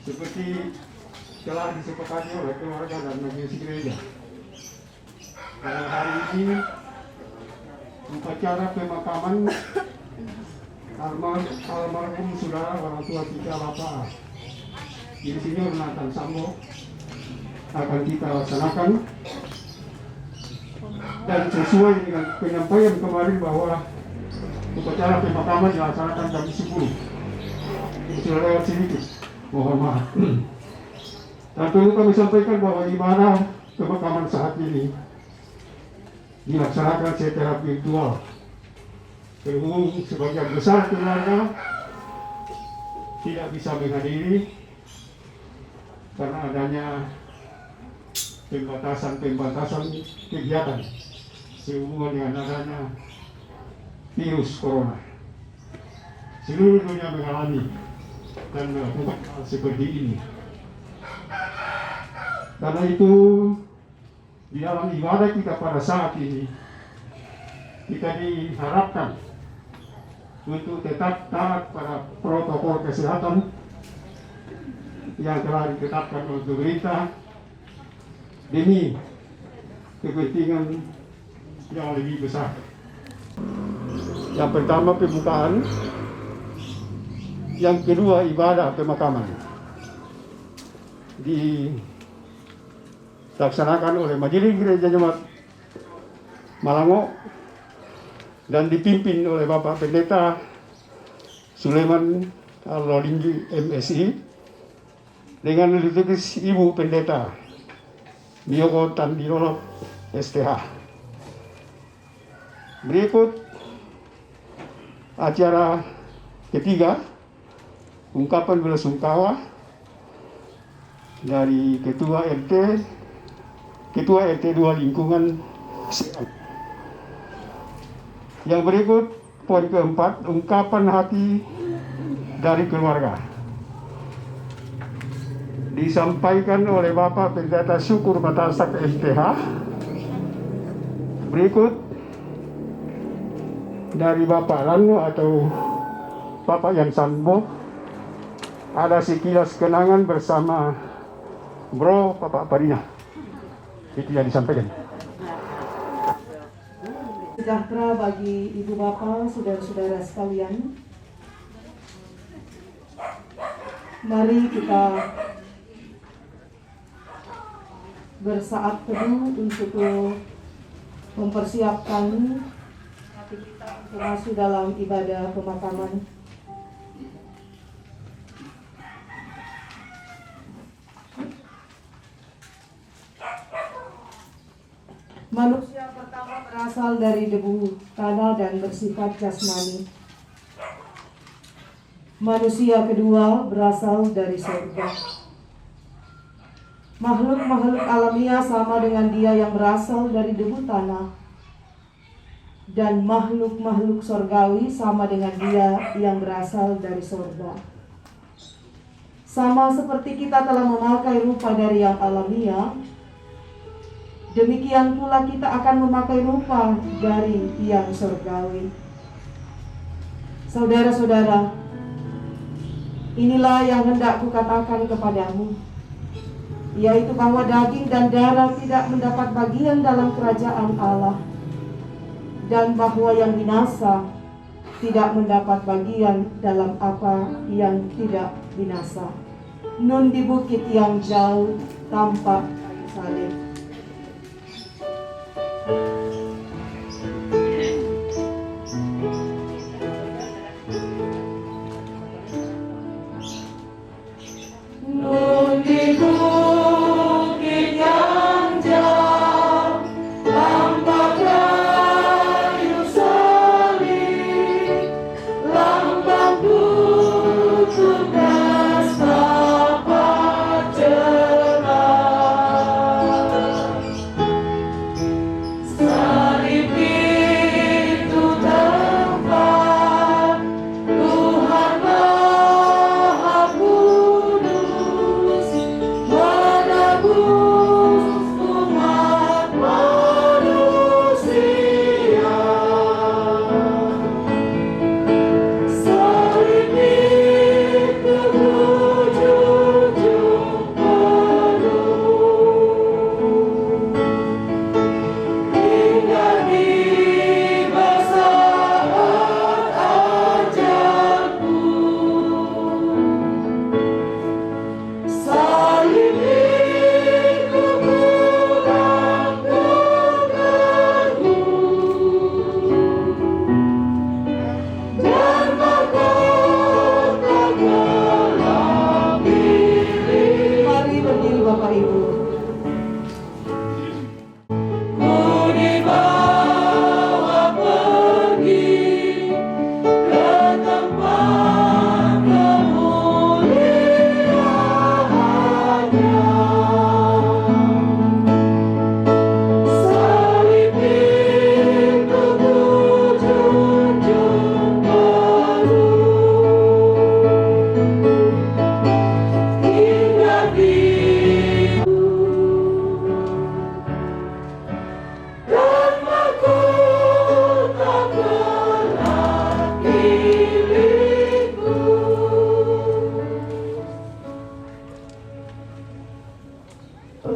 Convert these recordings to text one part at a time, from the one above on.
Seperti telah disepakati oleh keluarga dan majelis gereja. Pada hari ini upacara pemakaman almarhum saudara orang tua kita Bapak Insinyur Nathan Sambo akan kita laksanakan, dan sesuai dengan penyampaian kemarin bahwa upacara pemakaman dilaksanakan jam 10. Sudah lewat sedikit. Mohon maaf. Dan perlu kami sampaikan bahwa ibadah pemakaman saat ini dilaksanakan secara virtual. Berhubung sebagian besar keluarga tidak bisa menghadiri karena adanya pembatasan kegiatan sehubungan dengan adanya virus corona. Seluruh dunia mengalami dan melakukan hal seperti ini. Karena itu di dalam ibadah kita pada saat ini kita diharapkan untuk tetap taat pada protokol kesehatan yang telah ditetapkan oleh pemerintah demi kepentingan yang lebih besar. Yang pertama pembukaan, yang kedua ibadah pemakaman dilaksanakan oleh Majelis Gereja Jemaat Malango dan dipimpin oleh Bapak Pendeta Sulaiman Al-Lolinggi MSI dengan liturgis Ibu Pendeta Miyoko Tandilolop STH. Berikut acara ketiga, ungkapan belasungkawa dari Ketua RT 2 Lingkungan Sehat. Yang berikut poin keempat, ungkapan hati dari keluarga. Disampaikan oleh Bapak Pendeta Syukur Matasak STH. Berikut dari Bapak Ranu atau Bapak Yan Sambo, ada sekilas kenangan bersama Bro Bapak Parina. Itu yang disampaikan. Sejahtera bagi ibu bapak, saudara-saudara sekalian. Mari kita bersaat teduh untuk mempersiapkan hati kita untuk masuk dalam ibadah pemakaman. Manusia pertama berasal dari debu tanah dan bersifat jasmani. Manusia kedua berasal dari surga. Makhluk-makhluk alamiah sama dengan dia yang berasal dari debu tanah. Dan makhluk-makhluk surgawi sama dengan dia yang berasal dari surga. Sama seperti kita telah memakai rupa dari yang alamiah, demikian pula kita akan memakai rupa dari yang surgawi. Saudara-saudara, inilah yang hendak kukatakan kepadamu, yaitu bahwa daging dan darah tidak mendapat bagian dalam kerajaan Allah, dan bahwa yang binasa tidak mendapat bagian dalam apa yang tidak binasa. Nun di bukit yang jauh tampak kayu salib.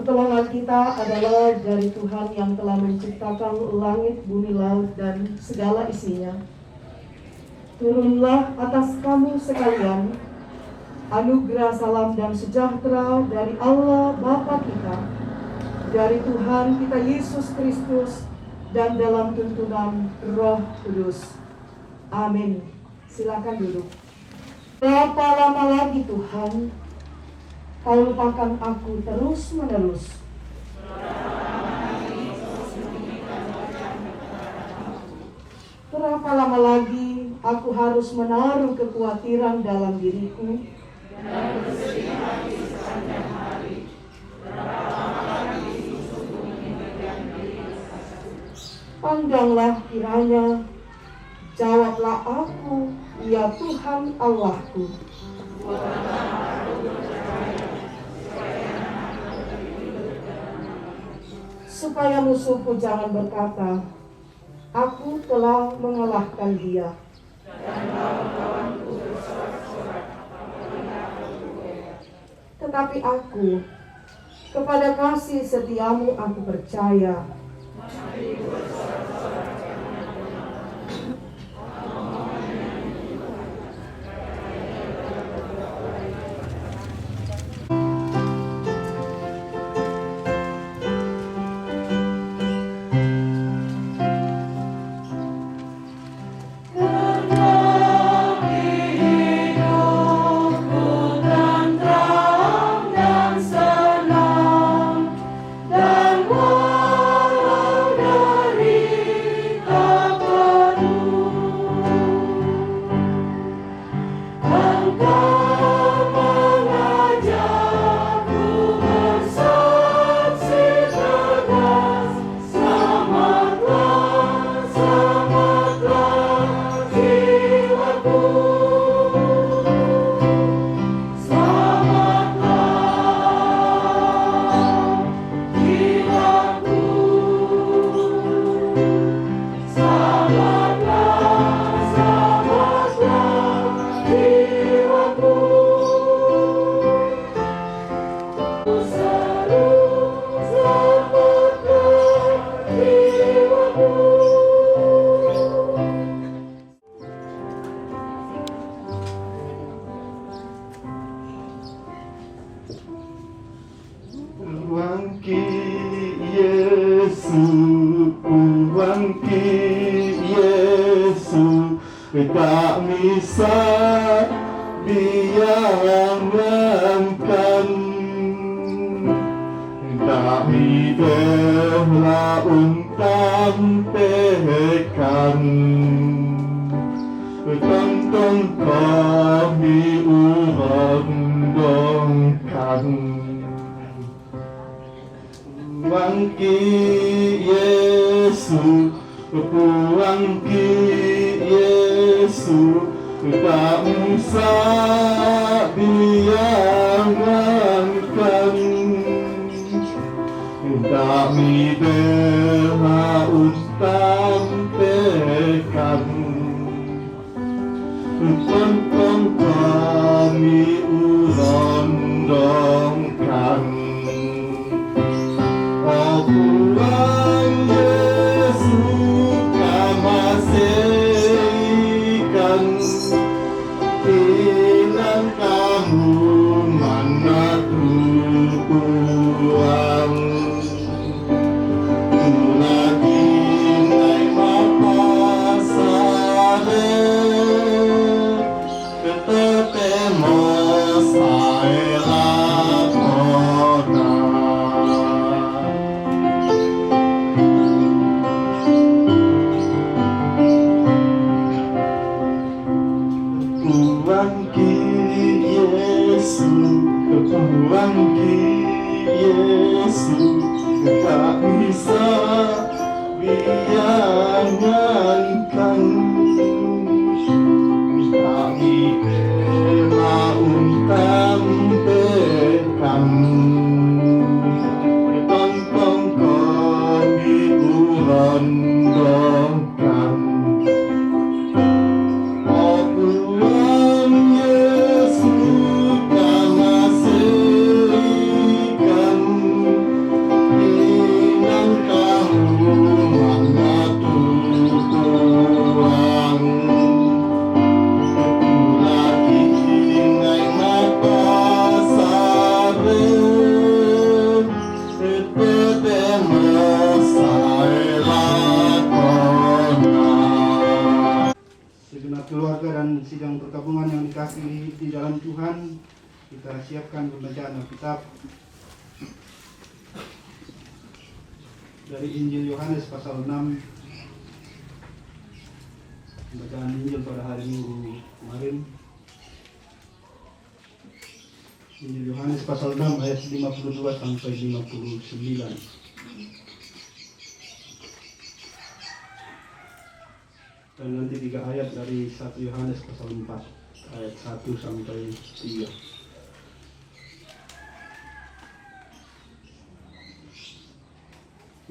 Pertolongan kita adalah dari Tuhan yang telah menciptakan langit, bumi, laut, dan segala isinya. Turunlah atas kamu sekalian anugerah, salam, dan sejahtera dari Allah Bapa kita, dari Tuhan kita Yesus Kristus, dan dalam tuntunan Roh Kudus. Amin. Silakan duduk. Berapa lama lagi Tuhan Kau lupakan aku terus-menerus? Berapa lama lagi aku harus menaruh kekhawatiran dalam diriku? Pandanglah kiranya, jawablah aku, ya Tuhan Allahku. Supaya musuhku jangan berkata, aku telah mengalahkan dia. Tetapi aku, kepada kasih setiamu aku percaya. Wangki Yesus tak bisa diangankan, tak midahlah untam pekan, tonton kami urang dongkan. Wangki Yesu, wangki Yesu, tak usah diangankan, tak midahlah untam pekan, tonton kami urang dongkan. Oh Tuhan Yesus kamasikan, hilang kamu mana Tuhan, tu lagi naik mapasare, ketemu saya kota. Wangki Yesu, wangki Yesu, tak bisa diangankan, tak midahlah untam pekan, tonton kami urang dongkan. Oh Tuhan Yesus kamasikan, hilang kamu mana Tuhan, lagi naik mapasare, ketemu saya kona. Segenap keluarga dan sidang perkabungan yang dikasihi di dalam Tuhan, kita siapkan pembacaan Alkitab dari Injil Yohanes pasal 6. Pembacaan Injil pada hari Minggu kemarin, Injil Yohanes pasal 6 ayat 52 sampai 59. Dan nanti 3 ayat dari 1 Yohanes pasal 4 ayat 1 sampai 3.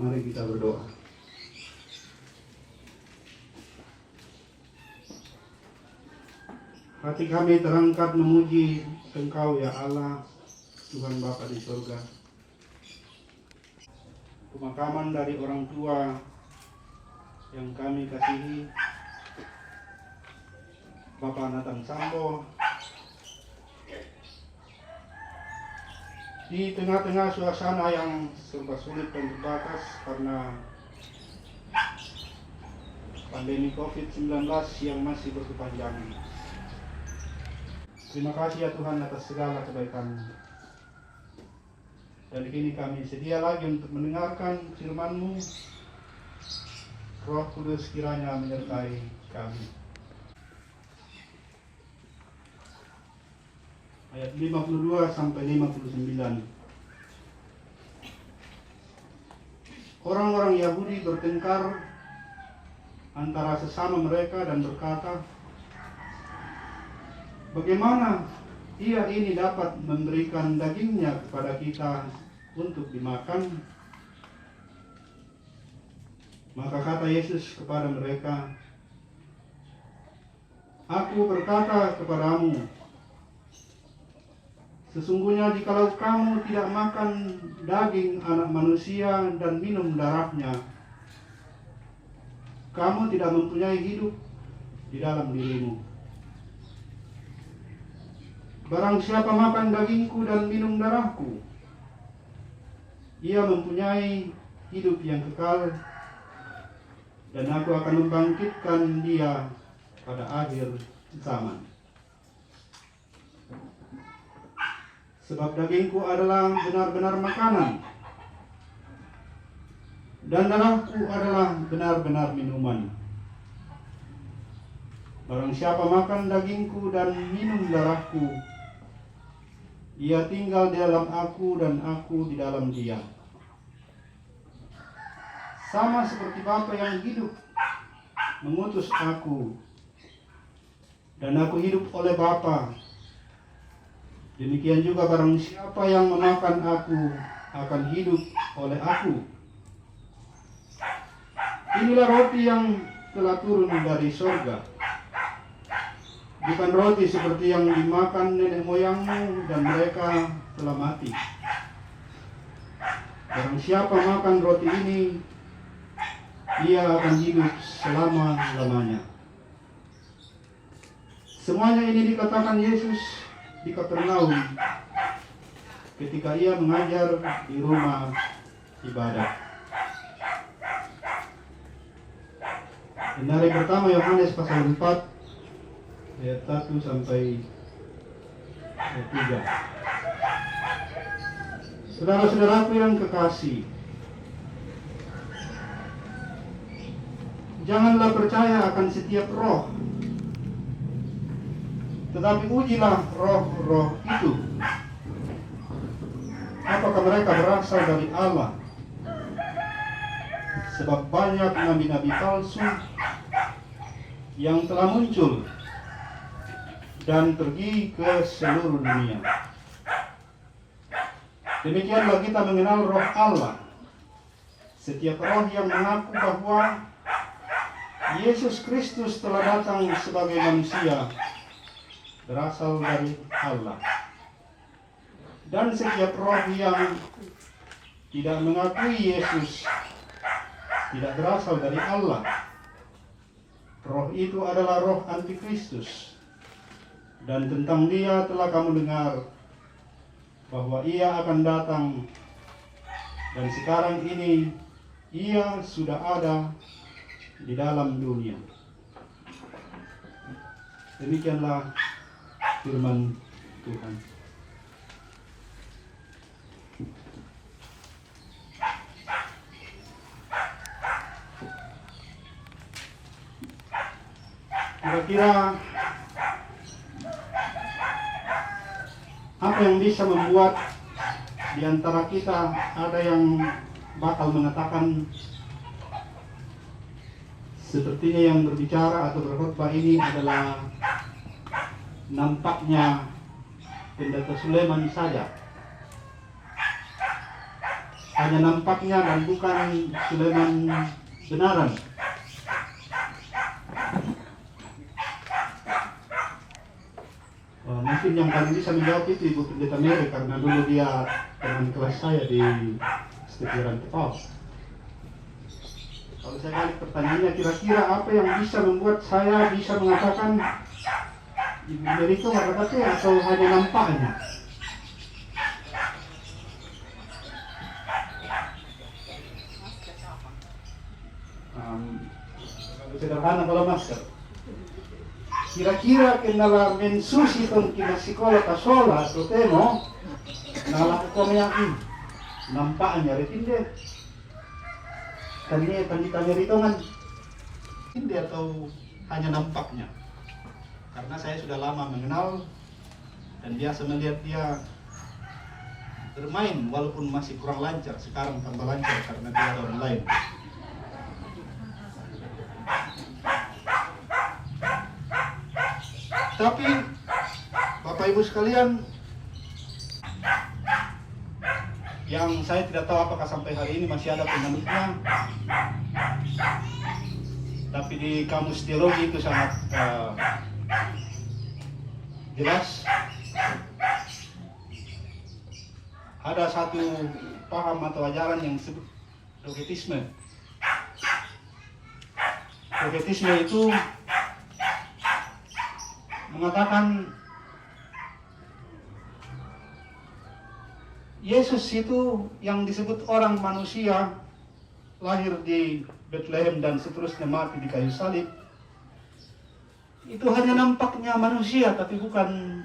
Mari kita berdoa. Hati kami terangkat memuji Engkau ya Allah, Tuhan Bapa di surga. Pemakaman dari orang tua yang kami kasihi, Bapak Nathan Sambo, di tengah-tengah suasana yang serba sulit dan terbatas karena pandemi COVID-19 yang masih berkepanjangan. Terima kasih ya Tuhan atas segala kebaikan-Mu. Dan kini kami sedia lagi untuk mendengarkan firman-Mu. Roh Kudus kiranya menyertai kami. Ayat 52 sampai 59. Orang-orang Yahudi bertengkar antara sesama mereka dan berkata, bagaimana ia ini dapat memberikan dagingnya kepada kita untuk dimakan? Maka kata Yesus kepada mereka, Aku berkata kepadamu, sesungguhnya jikalau kamu tidak makan daging anak manusia dan minum darahnya, kamu tidak mempunyai hidup di dalam dirimu. Barang siapa makan dagingku dan minum darahku, ia mempunyai hidup yang kekal, dan aku akan membangkitkan dia pada akhir zaman. Sebab dagingku adalah benar-benar makanan, dan darahku adalah benar-benar minuman. Barang siapa makan dagingku dan minum darahku, ia tinggal di dalam aku dan aku di dalam dia. Sama seperti Bapa yang hidup mengutus aku, dan aku hidup oleh Bapa, demikian juga barang siapa yang memakan aku akan hidup oleh aku. Inilah roti yang telah turun dari sorga, bukan roti seperti yang dimakan nenek moyangmu dan mereka telah mati. Barang siapa makan roti ini, ia akan hidup selama-lamanya. Semuanya ini dikatakan Yesus di Kapernaum ketika ia mengajar di rumah ibadah. Dan dari pertama Yohanes pasal 4 ayat 1 sampai ayat 3. Saudara-saudaraku yang kekasih, janganlah percaya akan setiap roh, tetapi ujilah roh-roh itu, apakah mereka berasal dari Allah. Sebab banyak nabi-nabi palsu yang telah muncul dan pergi ke seluruh dunia. Demikianlah kita mengenal roh Allah. Setiap roh yang mengaku bahwa Yesus Kristus telah datang sebagai manusia berasal dari Allah. Dan setiap roh yang tidak mengakui Yesus tidak berasal dari Allah. Roh itu adalah roh antikristus. Dan tentang dia telah kamu dengar bahwa ia akan datang, dan sekarang ini ia sudah ada di dalam dunia. Demikianlah firman Tuhan. Kira-kira apa yang bisa membuat di antara kita ada yang bakal mengatakan sepertinya yang berbicara atau berkhotbah ini adalah nampaknya Pendeta Sulaiman saja. Hanya nampaknya dan bukan Sulaiman benaran. Mungkin yang paling bisa menjawab itu Ibu Pendeta Mary, karena dulu dia teman kelas saya di Sekitaran Tepal. Kalau saya balik pertanyaannya, kira-kira apa yang bisa membuat saya bisa mengatakan Ibu Mary itu kata-kata atau hanya nampaknya? Sederhana kalau masker. Kira-kira kenala mensusi tong kinasikola kasola atau temo nalakukan yang nampaknya retinde. Tanya panditanya itu kan ini atau hanya nampaknya. Karena saya sudah lama mengenal dan biasa melihat dia bermain walaupun masih kurang lancar. Sekarang tambah lancar karena dia ada orang lain. Tapi Bapak Ibu sekalian, yang saya tidak tahu apakah sampai hari ini masih ada penganutnya, tapi di kamus teologi itu sangat jelas. Ada satu paham atau ajaran yang disebut dogetisme. Dogetisme itu mengatakan Yesus itu yang disebut orang manusia, lahir di Bethlehem dan seterusnya mati di kayu salib, itu hanya nampaknya manusia tapi bukan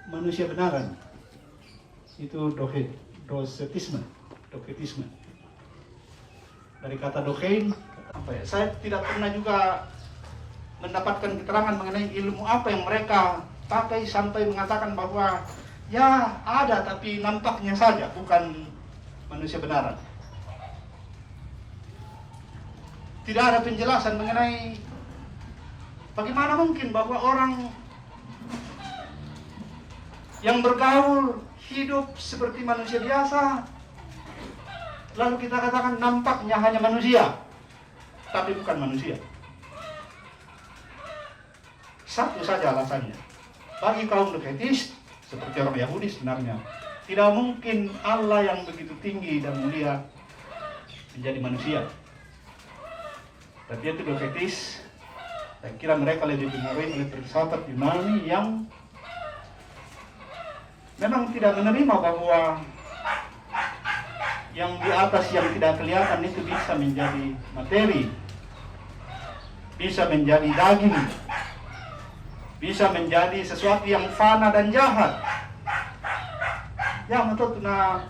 manusia benaran. Itu docetisme. Dari kata dokein, apa ya? Saya tidak pernah juga mendapatkan keterangan mengenai ilmu apa yang mereka pakai sampai mengatakan bahwa ya ada tapi nampaknya saja, bukan manusia benaran. Tidak ada penjelasan mengenai bagaimana mungkin bahwa orang yang bergaul hidup seperti manusia biasa, lalu kita katakan nampaknya hanya manusia, tapi bukan manusia. Satu saja alasannya. Bagi kaum Dokhetis, seperti orang Yahudi sebenarnya, tidak mungkin Allah yang begitu tinggi dan mulia menjadi manusia. Tapi itu Dokhetis, saya kira mereka lebih dipengaruhi oleh filsafat Yunani yang memang tidak menerima bahwa yang di atas yang tidak kelihatan itu bisa menjadi materi, bisa menjadi daging, bisa menjadi sesuatu yang fana dan jahat. Ya, menurutnya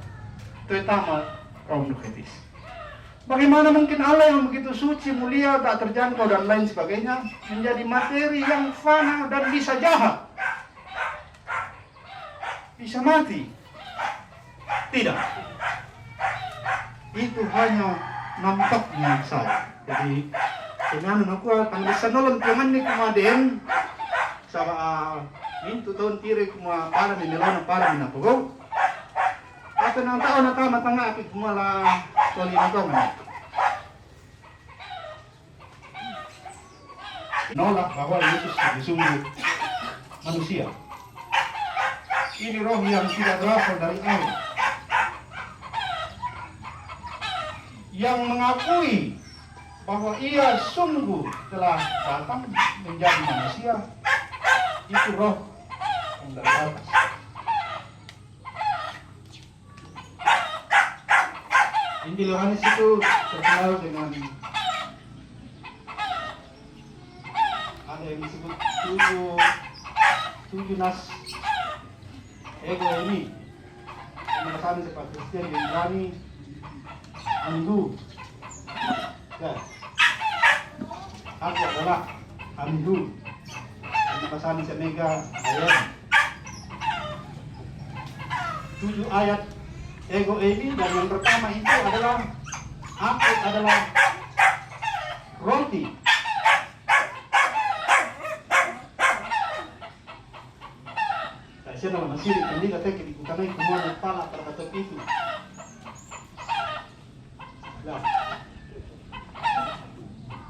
terutama kaum Dokhetis. Bagaimana mungkin Allah yang begitu suci, mulia, tak terjangkau dan lain sebagainya menjadi materi yang fana dan bisa jahat, bisa mati? Tidak. Itu hanya nampaknya saja. Jadi, kailangan ako ang isanolon kuman ni kumaden sa minto taon tiri kuma para ni Milano para ni Napogo. Ato ng taon na tama tanga apit kumala toli na to. Nolak bahwa Yesus sungguh manusia. Ini roh yang tidak berasal dari Allah, yang mengakui bahwa ia sungguh telah datang menjadi manusia. Itu roh yang dari atas. Injil Yohanes itu terkenal dengan ada yang disebut tujuh nas ego ini. Yang kami sepak Kristen yang berani Andu. Ya. Aku adalah Andu. Yang kasami sa mega ayat. 7 ayat ego ini, dan yang pertama itu adalah aku adalah roti. Saya dalam masih hindi ka tek ikutanay kumuha ng pala para katok itu. Lah.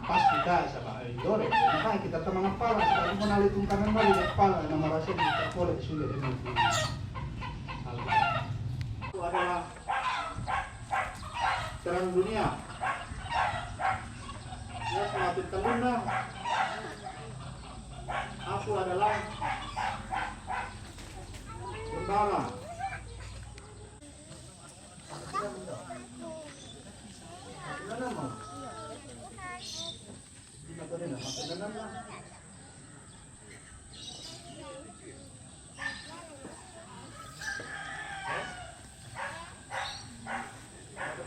Pas kita sa dore, maka kita ta mga pala sa kung nalitong kanan mo ng pala na marasya dito college sulit din. Itu adalah terang dunia. Ya, semakin teluna. Aku adalah gembala. Mana mau? Tidak boleh nak makan mana?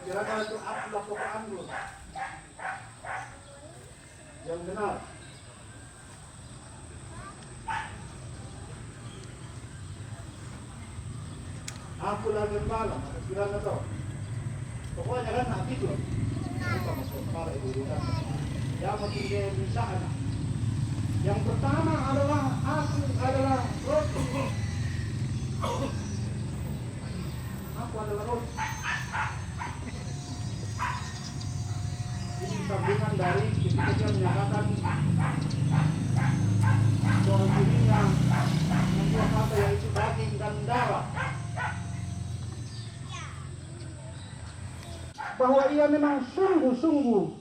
Kira-kira itu aku lakukan dulu. Yang benar. Aku lagi gembala, kira na to. Pokoknya kan nak itu. Kita masuk para ibu kita. Yang makin di sana. Yang pertama adalah aku adalah roti. Aku adalah roti. Ini sambungan dari ketika dia menyatakan bahwa dirinya membuat apa yaitu daging dan darah. Bahwa ia memang sungguh-sungguh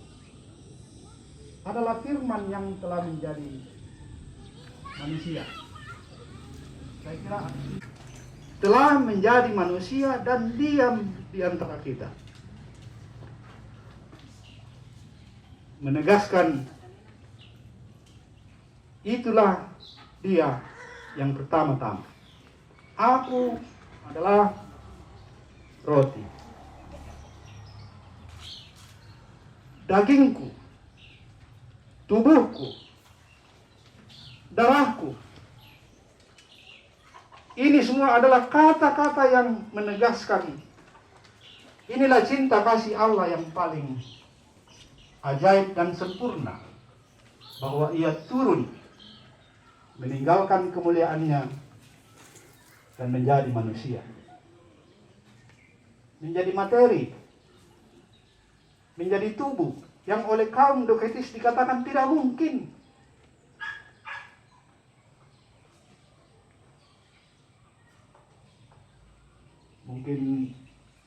adalah firman yang telah menjadi manusia. Saya kira telah menjadi manusia dan diam di antara kita. Menegaskan Itulah dia yang pertama-tama. Aku adalah roti. Dagingku, tubuhku, darahku. Ini semua adalah kata-kata yang menegaskan inilah cinta kasih Allah yang paling ajaib dan sempurna. Bahwa ia turun meninggalkan kemuliaannya dan menjadi manusia. Menjadi materi. Menjadi tubuh yang oleh kaum doketis dikatakan tidak mungkin. Mungkin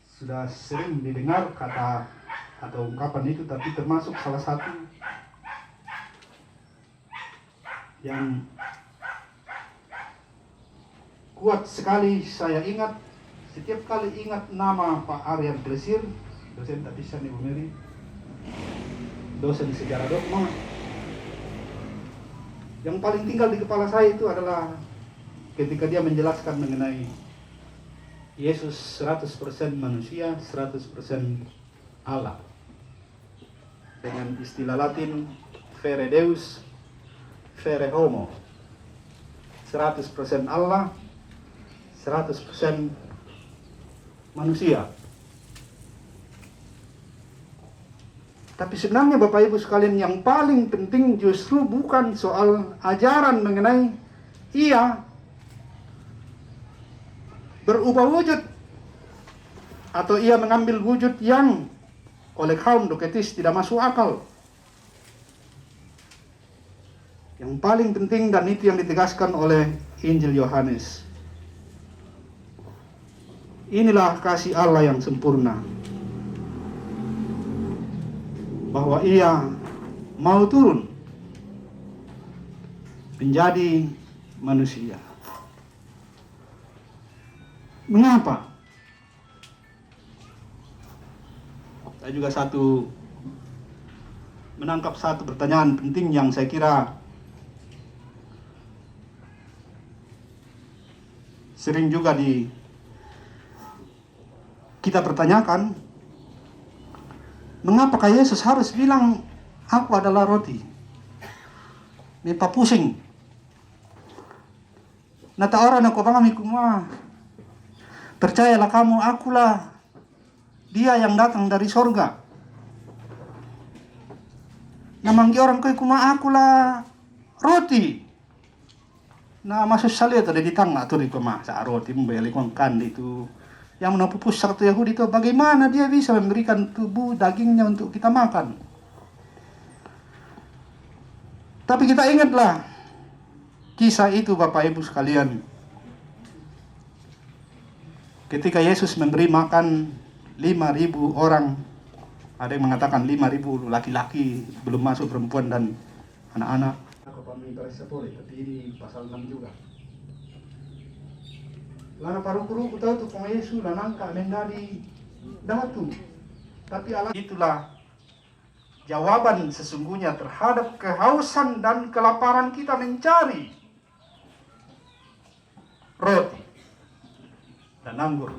sudah sering didengar kata atau ungkapan itu, tapi termasuk salah satu yang kuat sekali saya ingat. Setiap kali ingat nama Pak Aryan Plesir, dosen tatisan Ibu Mary, dosen sejarah dogma, yang paling tinggal di kepala saya itu adalah ketika dia menjelaskan mengenai Yesus 100% manusia, 100% Allah. Dengan istilah Latin vere Deus, vere homo. 100% Allah, 100% manusia. Tapi sebenarnya Bapak Ibu sekalian, yang paling penting justru bukan soal ajaran mengenai ia berubah wujud atau ia mengambil wujud yang oleh kaum doketis tidak masuk akal. Yang paling penting, dan itu yang ditegaskan oleh Injil Yohanes, inilah kasih Allah yang sempurna, bahwa ia mau turun menjadi manusia. Mengapa? Saya juga menangkap satu pertanyaan penting yang saya kira sering juga kita pertanyakan. Mengapakah Yesus harus bilang aku adalah roti? Mipa pusing. Nata orang aku pahami kumah. Percayalah kamu, akulah dia yang datang dari sorga. Namanggi orang kau kumah, akulah roti. Nah masuk salih itu di tangga tuh di kumah sa roti membeli kan itu. Yang menapupus satu Yahudi itu, bagaimana dia bisa memberikan tubuh dagingnya untuk kita makan? Tapi kita ingatlah kisah itu Bapak Ibu sekalian. Ketika Yesus memberi makan 5.000 orang, ada yang mengatakan 5.000 laki-laki, belum masuk perempuan dan anak-anak. Tapi ini pasal 6 juga. Lana paru-paru tahu tuh kong Yesus lanangka mendadi datu. Tapi Allah itulah jawaban sesungguhnya terhadap kehausan dan kelaparan kita mencari roti dan anggur.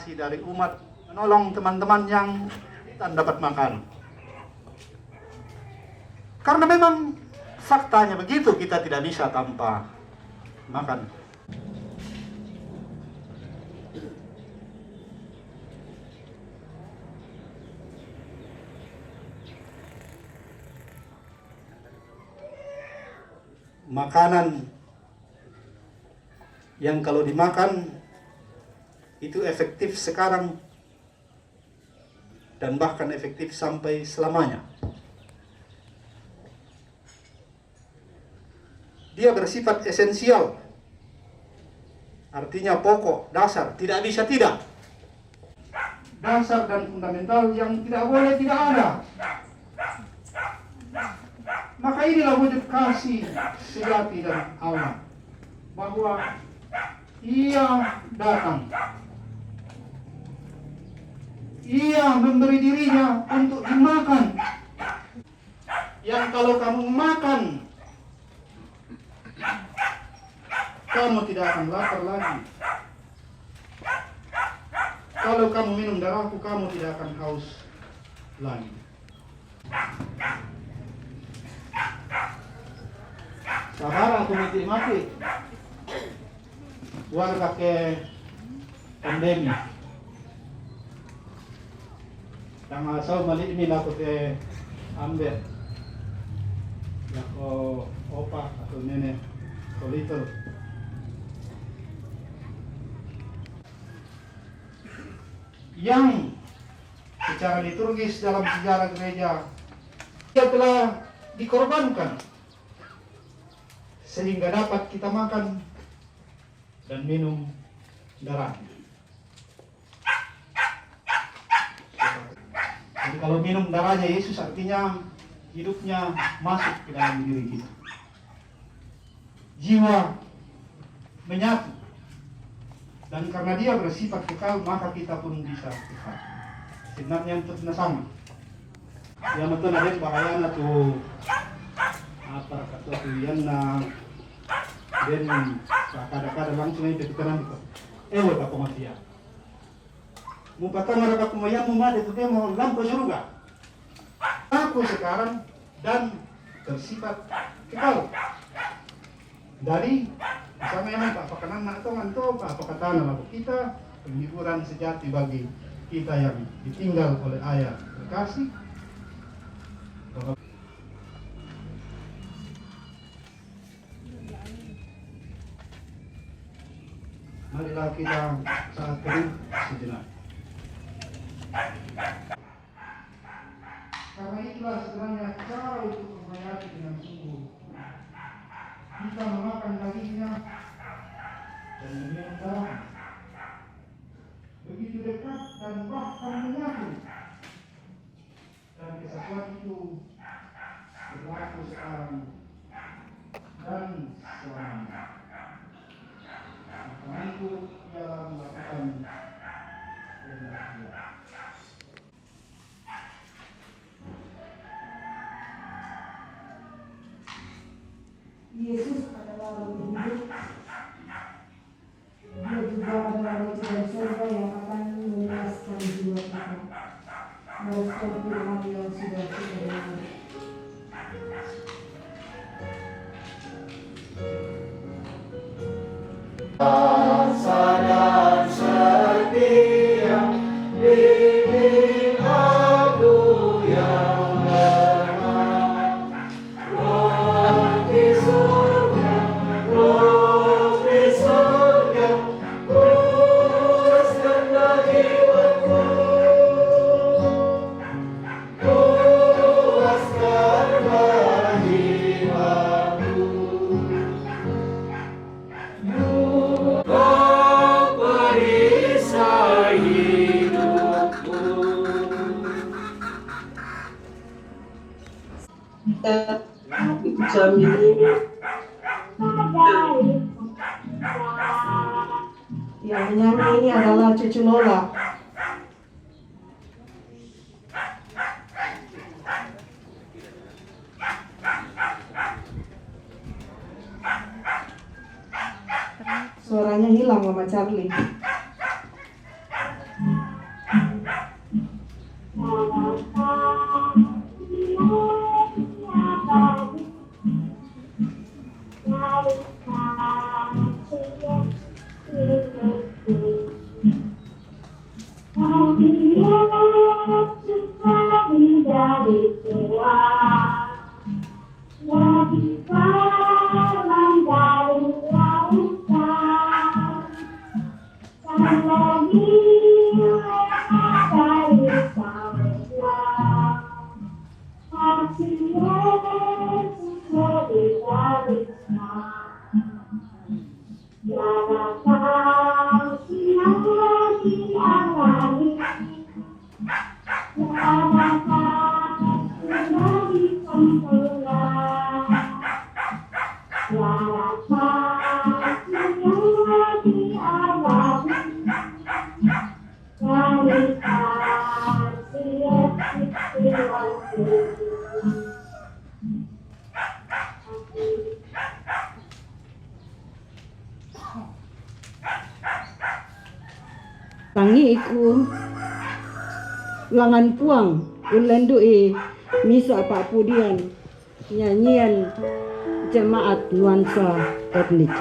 Dari umat menolong teman-teman yang tak dapat makan. Karena memang faktanya begitu, kita tidak bisa tanpa makan. Makanan yang kalau dimakan itu efektif sekarang dan bahkan efektif sampai selamanya. Dia bersifat esensial, artinya pokok, dasar, tidak bisa tidak. Dasar dan fundamental yang tidak boleh tidak ada. Maka inilah wujud kasih sejati dari Allah, bahwa Ia datang, Ia memberi dirinya untuk dimakan. yang kalau kamu makan, kamu tidak akan lapar lagi. Kalau kamu minum darahku, kamu tidak akan haus lagi. Sabar aku mati warga ke pandemi. Tanggal asal mali ini aku te ambil. Ya opa atau nenek soliter. Yang secara liturgis dalam sejarah gereja dia telah dikorbankan sehingga dapat kita makan dan minum darahnya. Jadi kalau minum darahnya Yesus artinya hidupnya masuk ke dalam diri kita. Jiwa menyatu. Dan karena dia bersifat kekal, maka kita pun bisa kekal. Sebenarnya itu sama. Ya betul ada bahaya tuh apa kata tuh yang dan kadang-kadang langsung aja pikiran itu. Apa kematian? Mau patah mereka kematian mau mati itu dia mau lampu surga. Aku sekarang dan bersifat kekal. Dari misalnya yang apakah anak atau mantu, apakah tanah lalu kita penghiburan sejati bagi kita yang ditinggal oleh ayah terkasih. Marilah kita saat teduh sejenak. Karena itulah sebenarnya cara untuk menghayati dengan sungguh. Kita memakan dagingnya dan meminum darahnya. Begitu dekat dan bahkan menyatu. Dan kesatuan itu berlaku sekarang dan selamanya. Karena itu ialah melakukan kehendak Dia. Yesus adalah roti hidup. Dia juga adalah roti dari surga yang akan memuaskan jiwa kita. Merespon firman yang sudah kita dengar. Sadar setia, bimbing aku yang lemah. Roti surga, puaskanlah jiwaku, puaskanlah jiwaku. Yang menyanyi ini adalah Cucu Lola. Suaranya hilang Mama Charlie. Tangi iku langan puang ulendu misa Pak Pudian nyanyian jemaat nuansa etnik.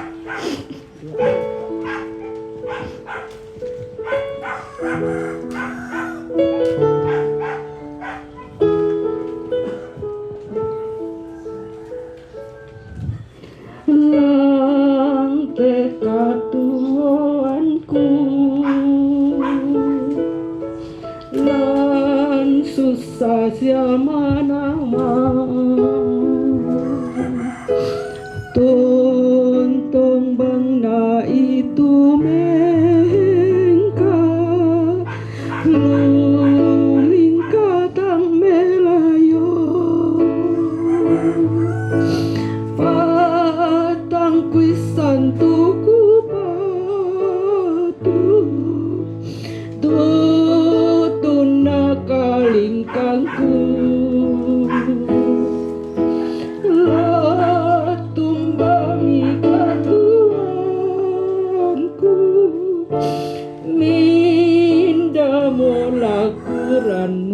Lang kekatuanku lan susah siamana tuntung bangna itu mengka luling katang melayo patang kuisan tuku patu tutun nakalingkangku latumbami katuanku minda molakuran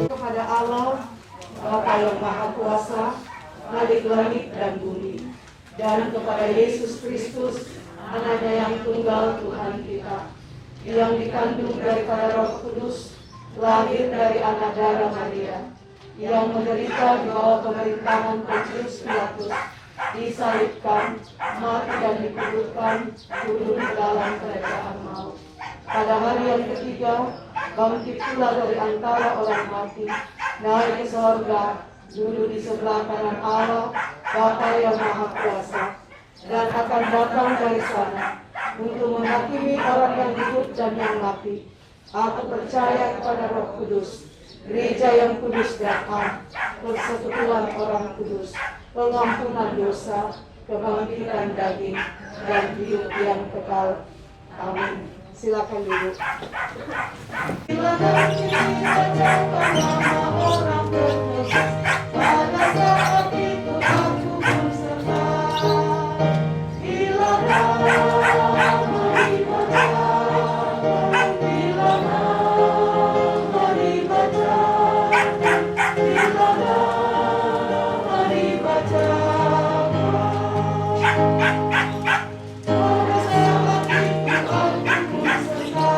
kepada Allah Bapa yang Maha Kuasa, Khalik langit dan bumi, dan kepada Yesus Kristus, Anaknya yang tunggal Tuhan kita, yang dikandung daripada Roh Kudus, lahir dari anak darah Maria, yang menderita di bawah pemerintahan Pontius Pilatus, disalibkan, mati dan dikuburkan, turun ke dalam kerajaan maut. Pada hari yang ketiga, bangkit pula dari antara orang mati, naik ke sorga, duduk di sebelah kanan Allah, Bapa yang Maha Kuasa, dan akan datang dari sana untuk menghakimi orang yang hidup dan yang mati. Aku percaya kepada Roh Kudus, gereja yang kudus dan am, persekutuan orang kudus, pengampunan dosa, kebangkitan daging, dan hidup yang kekal. Amin. Silakan duduk. Bila nanti mengucapkan nama orang kudus, pada saat itu aku berserta. Bila nama dibaca, bila nama dibaca, bila nama dibaca. Pada saat itu aku berserta.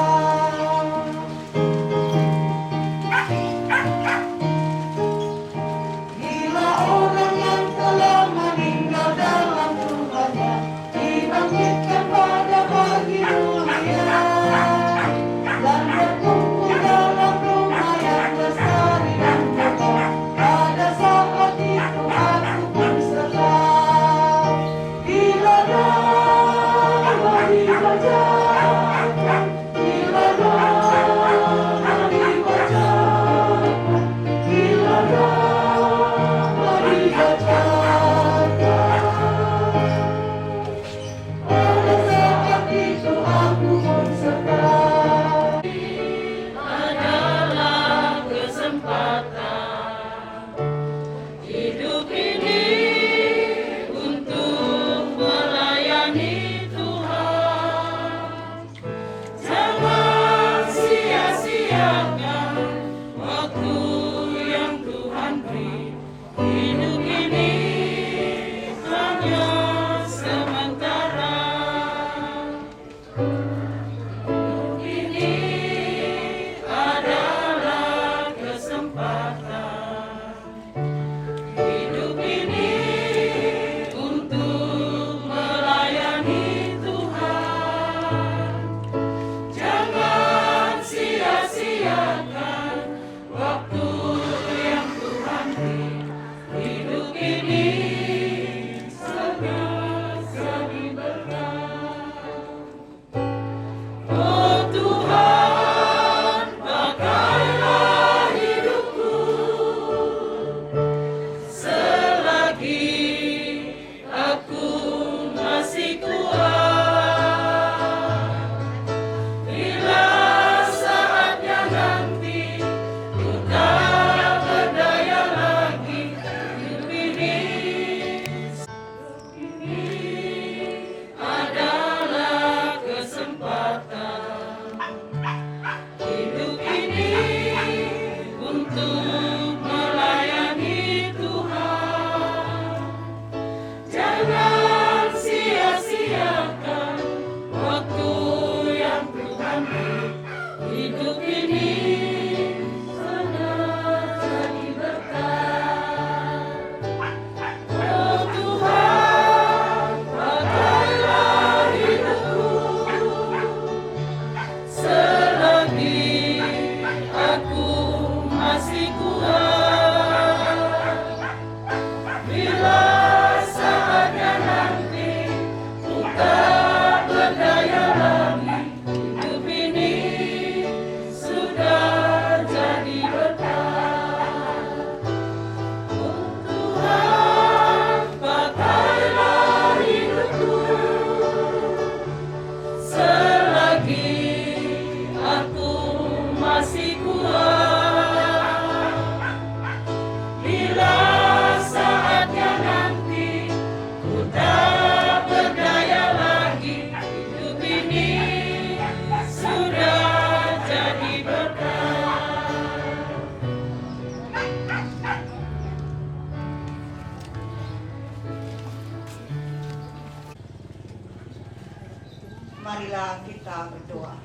Marilah kita berdoa.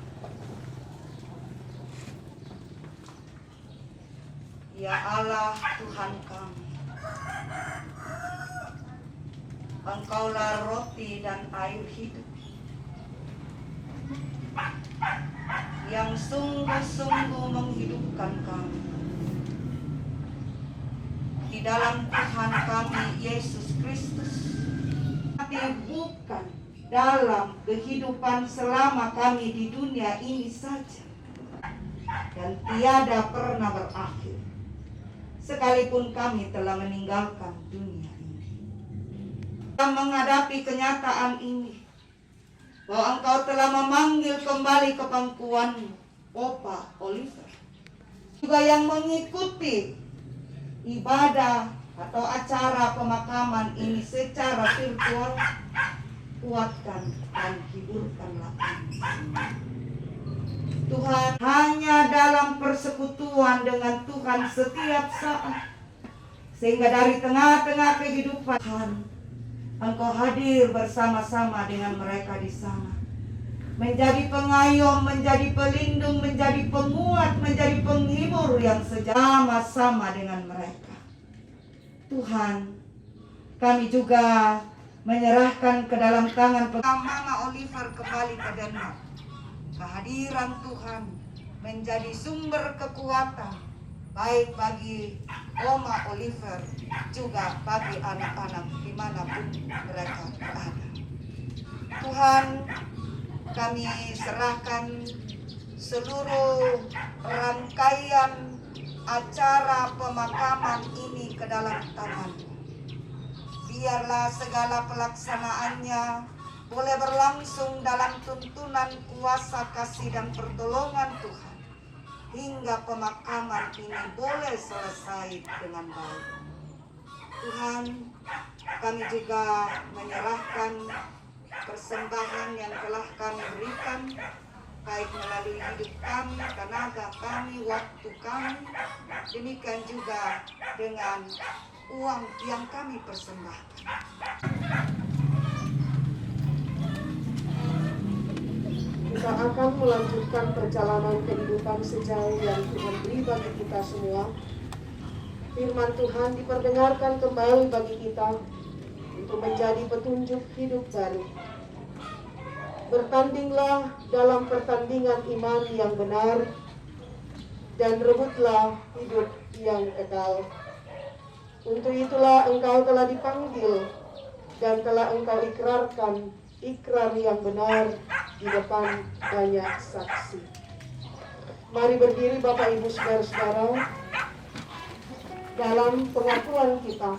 Ya Allah Tuhan kami, Engkaulah roti dan air hidup yang sungguh-sungguh menghidupkan kami. Di dalam Tuhan kami Yesus Kristus, tapi bukan dalam kehidupan selama kami di dunia ini saja, dan tiada pernah berakhir sekalipun kami telah meninggalkan dunia ini. Kita menghadapi kenyataan ini, bahwa Engkau telah memanggil kembali ke pangkuanmu Opa Oliver, juga yang mengikuti ibadah atau acara pemakaman ini secara virtual. Kuatkan dan hiburkanlah kami. Tuhan, hanya dalam persekutuan dengan Tuhan setiap saat, sehingga dari tengah-tengah kehidupan Tuhan, Engkau hadir bersama-sama dengan mereka di sana, menjadi pengayom, menjadi pelindung, menjadi penguat, menjadi penghibur yang sama-sama dengan mereka. Tuhan, kami juga menyerahkan ke dalam tangan Mama Oliver kembali ke Denmark. Kehadiran Tuhan menjadi sumber kekuatan baik bagi Oma Oliver juga bagi anak-anak dimanapun mereka berada. Tuhan, kami serahkan seluruh rangkaian acara pemakaman ini ke dalam tangan. Biarlah segala pelaksanaannya boleh berlangsung dalam tuntunan kuasa kasih dan pertolongan Tuhan, hingga pemakaman ini boleh selesai dengan baik. Tuhan, kami juga menyerahkan persembahan yang telah kami berikan, baik melalui hidup kami, tenaga kami, waktu kami, demikian juga dengan uang yang kami persembahkan. Kita akan melanjutkan perjalanan kehidupan sejauh yang Tuhan beri bagi kita semua. Firman Tuhan diperdengarkan kembali bagi kita untuk menjadi petunjuk hidup baru. Bertandinglah dalam pertandingan iman yang benar, dan rebutlah hidup yang kekal. Untuk itulah engkau telah dipanggil dan telah engkau ikrarkan ikrar yang benar di depan banyak saksi. Mari berdiri Bapak Ibu Saudara-saudara dalam pengakuan kita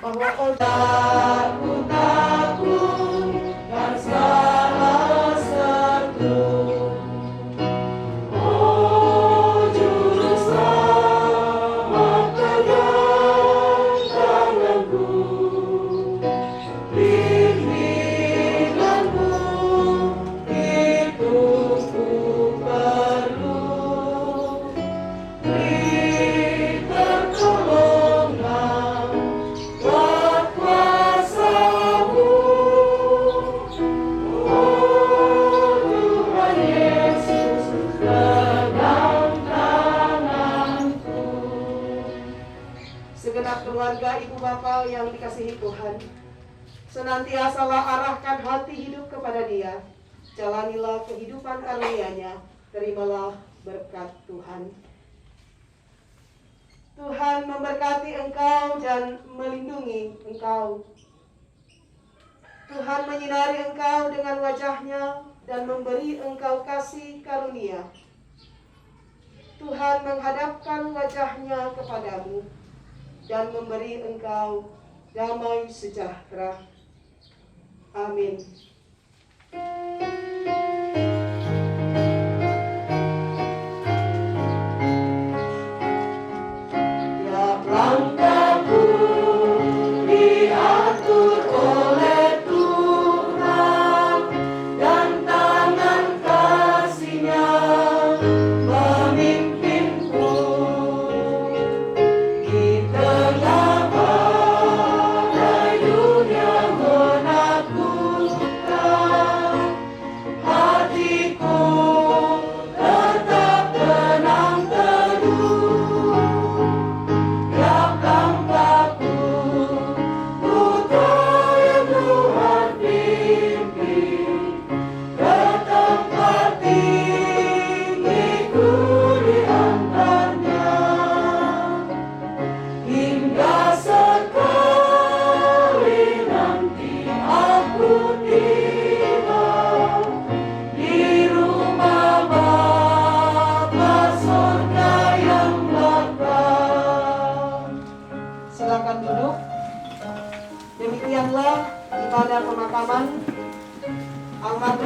bahwa Aku takut dan salah satu. Oh Juru Selamat, pegang tanganku, bimbinganmu itu ku perlu. Beri pertolongan buat kuasa-Mu. Oh Tuhan Yesus, pegang tanganku. segenap keluarga ibu bapak yang dikasihi Tuhan, senantiasalah arahkan hati hidup kepada Dia, jalanilah kehidupan karunia-Nya, terimalah berkat Tuhan. Tuhan memberkati engkau dan melindungi engkau. Tuhan menyinari engkau dengan wajah-Nya dan memberi engkau kasih karunia. Tuhan menghadapkan wajah-Nya kepadamu dan memberi engkau damai sejahtera. Amin. Tiap langkahku diatur oleh Tuhan, dan tangan kasih-Nya memimpinku. Di tengah badai dunia menakutkan,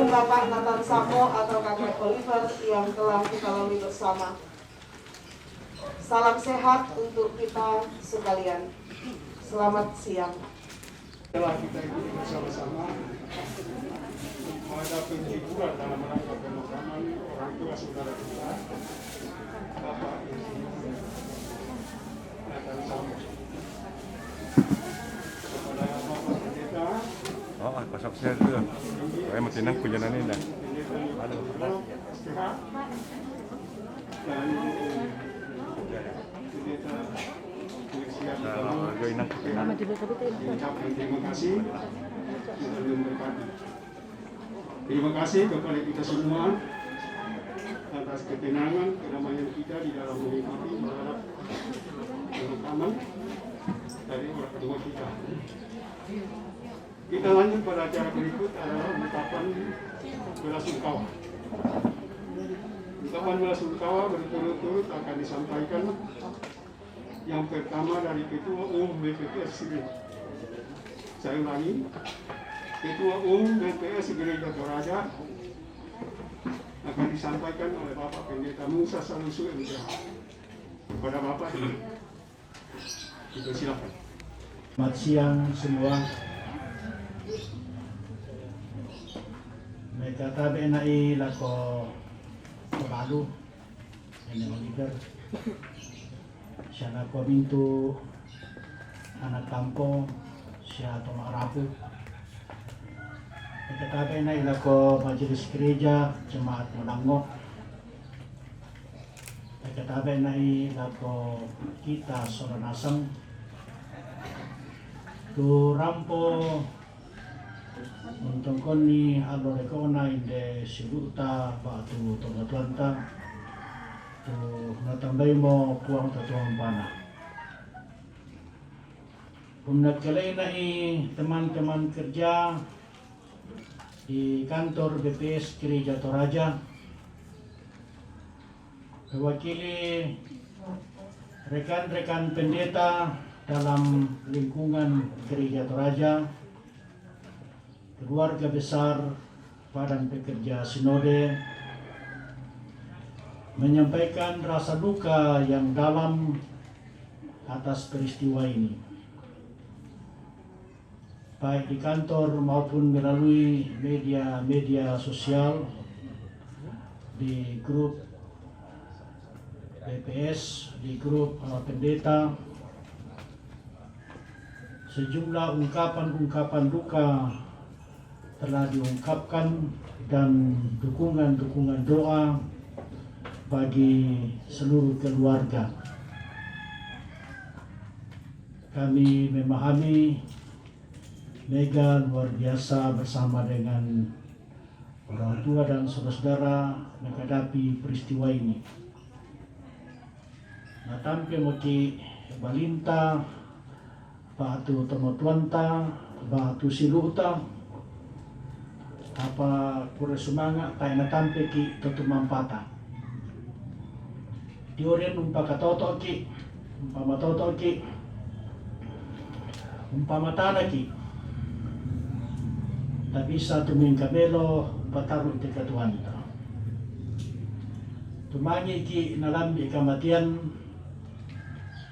dan Bapak Nathan Samo atau Kakak Oliver yang telah kita lalui bersama. Salam sehat untuk kita sekalian. Selamat siang. Setelah kita ikuti bersama-sama ada penghiburan dalam rangka pemakaman orang tua saudara kita, Bapak Nathan Samo. Kepada Bapak Pendeta, pasok siya ito. Kaya matinang kunyanan nila. Pendeta Yudho Sehat, dan Pendeta Felicia Gawin ng mengucapkan terima kasih sudah memberkati. Terima kasih kepada kita semua atas ketenangan, kedamaian kita di dalam menikmati berharap pemakaman dari orang kedua kita. Kita lanjut pada acara berikut adalah ungkapan belasungkawa. Ungkapan belasungkawa berturut-turut akan disampaikan. Yang pertama dari Ketua Umum BPS Gereja. Saya ulangi, Ketua Umum BPS Gereja Toraja akan disampaikan oleh Bapak Pendeta Musa Salusu MTH. Kepada Bapak, silakan. Selamat siang semua. Mereka tabi nai lako kebalu ini Oliver. Siya ko mintu anak kampung siya tolak rapu. Mereka tabi nai lako majelis gereja jemaat Melangok. Mereka tabi nai lako kita Soranasang. Tu rampo untuk koni alore kona inde sibuta batu tonga-tonga tu natambay mo puang tatuang pana. Unat kalay na teman-teman kerja di kantor BPS Gereja Toraja, mewakili rekan-rekan pendeta dalam lingkungan Gereja Toraja, keluarga besar Badan Pekerja Sinode, menyampaikan rasa duka yang dalam atas peristiwa ini, baik di kantor maupun melalui media sosial, di grup BPS, di grup pendeta. Sejumlah ungkapan-ungkapan duka telah diungkapkan dan dukungan-dukungan doa bagi seluruh keluarga. Kami memahami Mega luar biasa bersama dengan orang tua dan saudara-saudara menghadapi peristiwa ini. Natampe moki balinta batu tomotuanta, batu siluta, apa kure sumanga tayo natampe ki totumampata. Diurin umpakatoto ki, umpamatoto ki, umpamatana ki. Tapi sa tuming kamelo pataru iti katuanta. Tumangi ki nalambi kamatian,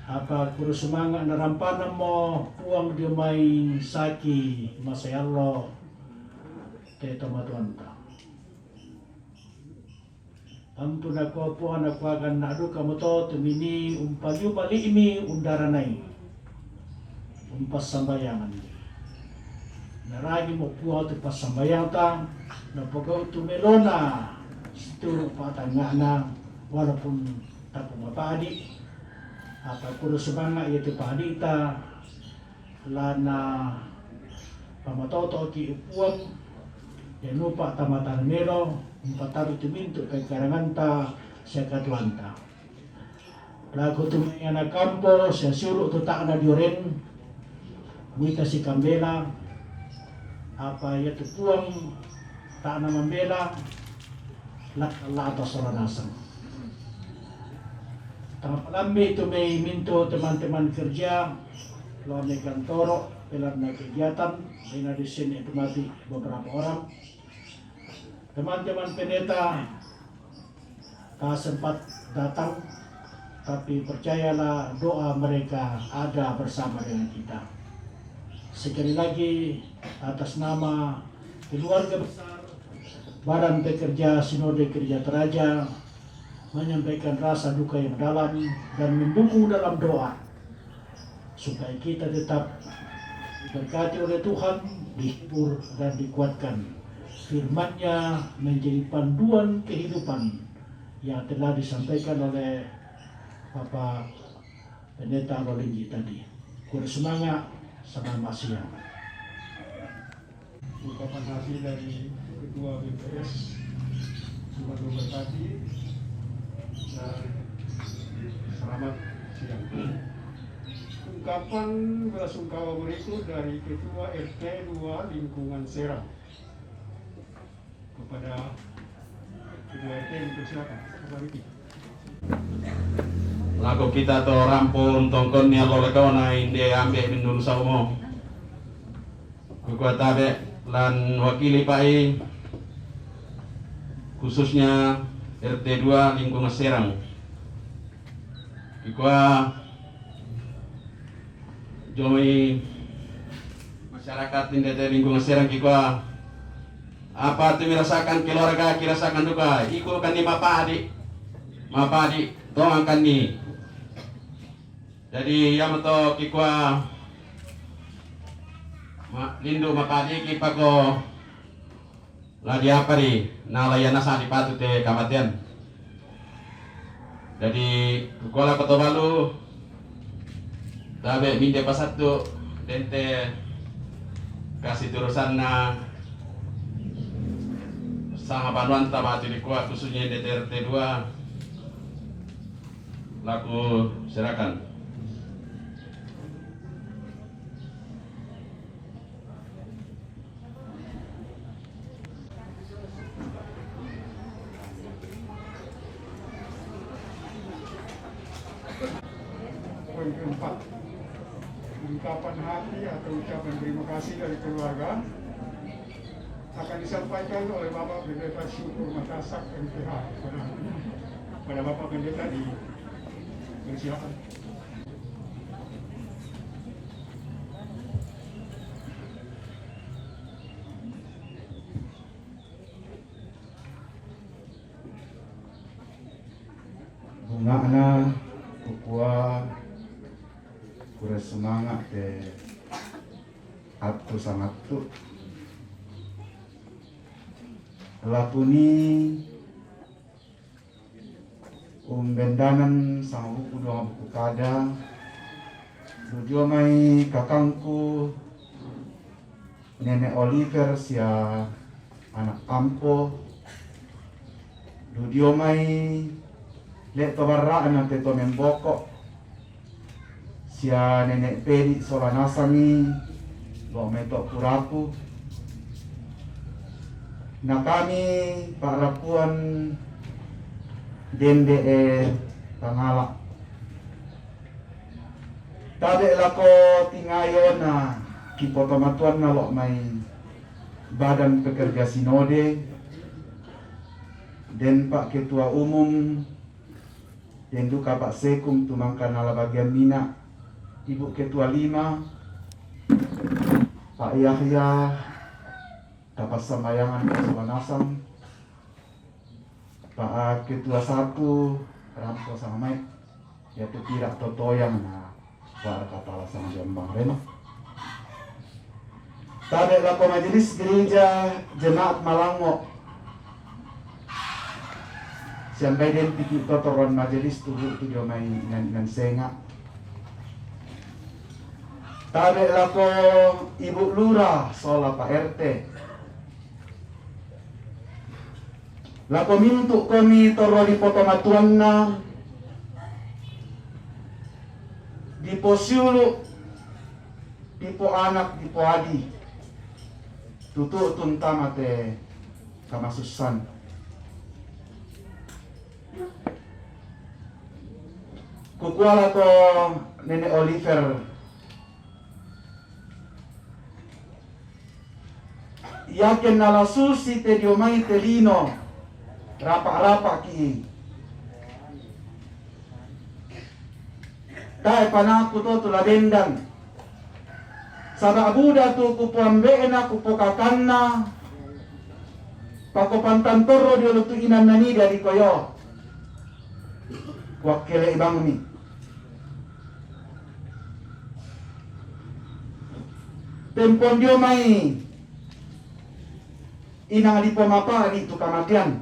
apa kuro sumanga narampanan mo puang di may saki masayalo teto matuanta. Ampu na ko puan ako akan nado kamoto tumini umpagyo bali imi undaranay umpas sambayangan. Naragi mo puwa ito pasambayang ta na pagaw tumelona situro patanga na walaupun tapong mapadi. Apa kulo sumanga ito padita lana pamatoto ki upuan yanupa tamatan mero umpataru tuminto kay karanganta siya katuanta. Lago tumaya na kampo siya suro tuta na dioren muita si kambela apa yato puang ta na mambela lata soranasan. Tangapalami itu may minto teman-teman kerja luar di kantoro, pelar na kegiatan, may nadisin itu mati beberapa orang. teman-teman pendeta sempat datang, tapi percayalah doa mereka ada bersama dengan kita. Sekali lagi atas nama keluarga besar Badan Pekerja Sinode Gereja Toraja menyampaikan rasa duka yang dalam dan mendukung dalam doa supaya kita tetap diberkati oleh Tuhan, dihibur dan dikuatkan. Firman-Nya menjadi panduan kehidupan yang telah disampaikan oleh Bapak Pendeta Rolinji tadi. Bersemangat, selamat siang. Ungkapan hasil dari Ketua BPS Sumber Berkati dan selamat siang. Ungkapan belasungkawa berikut dari Ketua RT 2 Lingkungan Serang kepada Ketua RT, dipersilakan. Lagu kita to rampun tongkon ni Allah lekau na inde ambil minum saumo. Kukuat tabe lan wakili pai khususnya RT 2 Lingkungan Serang. Kikwa jomi masyarakat di Lingkungan Serang kikwa apa tu merasakan keluarga, kirasakan duka. Iku kan ni mapadi doakan ni. Jadi yang to kikwa lindu mapadi kipako lagi apa ri nalayana sa di patu te kamatian. Jadi kuala koto balu dabe minde pasatu dente kasih terusan na sama panuan tamati di kuat khususnya DTRT 2 laku silakan. Poin keempat, ungkapan hati atau ucapan terima kasih dari keluarga akan disampaikan oleh Bapak Pendeta Syukur Makasak MPH pada Bapak Pendeta di persilakan. Bunga ana kukua kura semangat de atu sangat tu lapuni bendanan sang buku doa buku kada tujuh mai kakangku nenek Oliver sia anak Ampo dudio mai lek tobarra anak teto membokok sia nenek Peri Solanasami lo metok purapu. Nah kami para puan DMDE Tangala tade lako tingayo na kipotomatuan na lo may Badan Pekerja Sinode dan Pak Ketua Umum dan duka Pak Sekum tumangkan ala bagian Mina, Ibu Ketua 5, Pak Yahya dapat samayangan Solanasam, Pak Ketua 1 Rampo Samai yaitu Pirak Totoyang na War Kapala sama Jombang Reno. Tadi lako majelis gereja Jemaat Malango sampai den piki totoron majelis tubuh tu dia main nan senga. Tadi lako Ibu Lurah sola Pak RT. Lako mintu kami toro di potomatuan na di posiulu di po anak di po adi tutu tuntama te kamasusan kukuala to nenek Oliver yakin nala susi te diomai te lino rapa-rapa ki tae panaku to tula dendang sada abuda tu kupuambeena kupokakanna pakopantan toro dia lutu inan nani dari koyo wakile ibang ni tempon dia mai inang di pemapa di tu kematian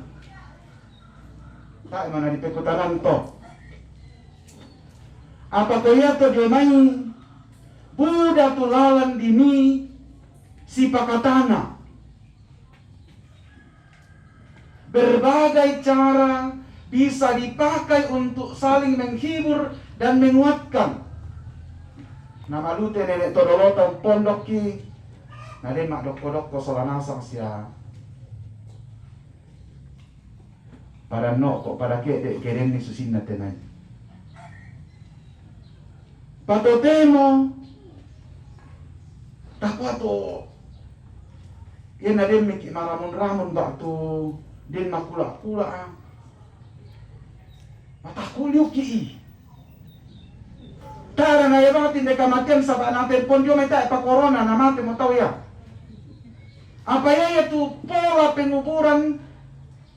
tak mana di pekutanan to apa kaya to dia mai buda tulalan dini si pakatana berbagai cara bisa dipakai untuk saling menghibur dan menguatkan. Nama lute nenek todolotan pondok ki, nade mak dok-dok solanasang sia. Pada no kok pada ke keren ni susinna tenai. Patotemo takwa to yan nade miki maramun-ramun baktu din makula-kula. Matakulyo ki. Tara na yabat hindi kamatian sa natin ponyo may tayo pa corona na mati mo tao ya. Apa ya itu pola penguburan